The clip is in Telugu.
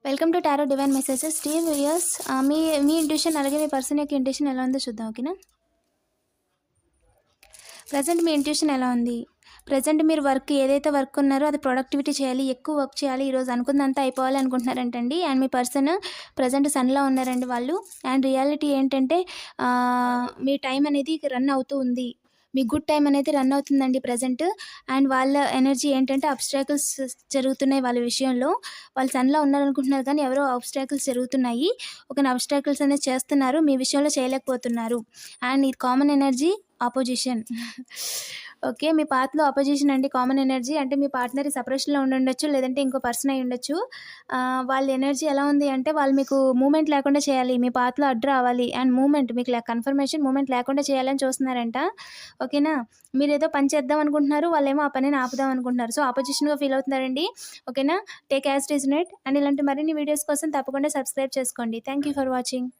Welcome to tarot divine messages dear viewers. Me intuition అలాగే మీ పర్సన్ యొక్క ఇంట్యూషన్ ఎలా ఉందో చూద్దాం. ఓకేనా? ప్రజెంట్ మీ ఇంట్యూషన్ ఎలా ఉంది? ప్రజెంట్ మీరు ఏదైతే వర్క్ ఉన్నారో అది ప్రొడక్టివిటీ చేయాలి, ఎక్కువ వర్క్ చేయాలి, ఈరోజు అనుకున్నంతా అయిపోవాలి అనుకుంటున్నారంటండి. అండ్ మీ పర్సన్ ప్రజెంట్ సన్లో ఉన్నారండి వాళ్ళు. అండ్ రియాలిటీ ఏంటంటే మీ టైం అనేది రన్ అవుతూ ఉంది, మీ గుడ్ టైం అనేది రన్ అవుతుందండి ప్రజెంట్. అండ్ వాళ్ళ ఎనర్జీ ఏంటంటే అబ్స్ట్రాకిల్స్ జరుగుతున్నాయి వాళ్ళ విషయంలో. వాళ్ళు సన్లో ఉన్నారనుకుంటున్నారు కానీ ఎవరో అబ్స్ట్రాకిల్స్ జరుగుతున్నాయి. ఒక అబ్స్ట్రాకిల్స్ అనేది చేస్తున్నారు, మీ విషయంలో చేయలేకపోతున్నారు. అండ్ ఇది కామన్ ఎనర్జీ ఆపోజిషన్. ఓకే, మీ పాత్రలో ఆపోజిషన్ అండి. కామన్ ఎనర్జీ అంటే మీ పార్ట్నర్ సపరేషన్లో ఉండొచ్చు, లేదంటే ఇంకో పర్సన్ అయి ఉండొచ్చు. వాళ్ళ ఎనర్జీ ఎలా ఉంది అంటే వాళ్ళు మీకు మూమెంట్ లేకుండా చేయాలి, మీ పాత్రలో అడ్డు రావాలి. అండ్ మూమెంట్ మీకు కన్ఫర్మేషన్ మూమెంట్ లేకుండా చేయాలని చూస్తున్నారంట. ఓకేనా? మీరు ఏదో పని చేద్దాం అనుకుంటున్నారు, వాళ్ళేమో ఆ పనిని ఆపుదాం అనుకుంటున్నారు. సో ఆపోజిషన్గా ఫీల్ అవుతున్నారండి. ఓకేనా? Take as it is net. And ఇలాంటి మరిన్ని వీడియోస్ కోసం తప్పకుండా సబ్స్క్రైబ్ చేసుకోండి. Thank you for watching.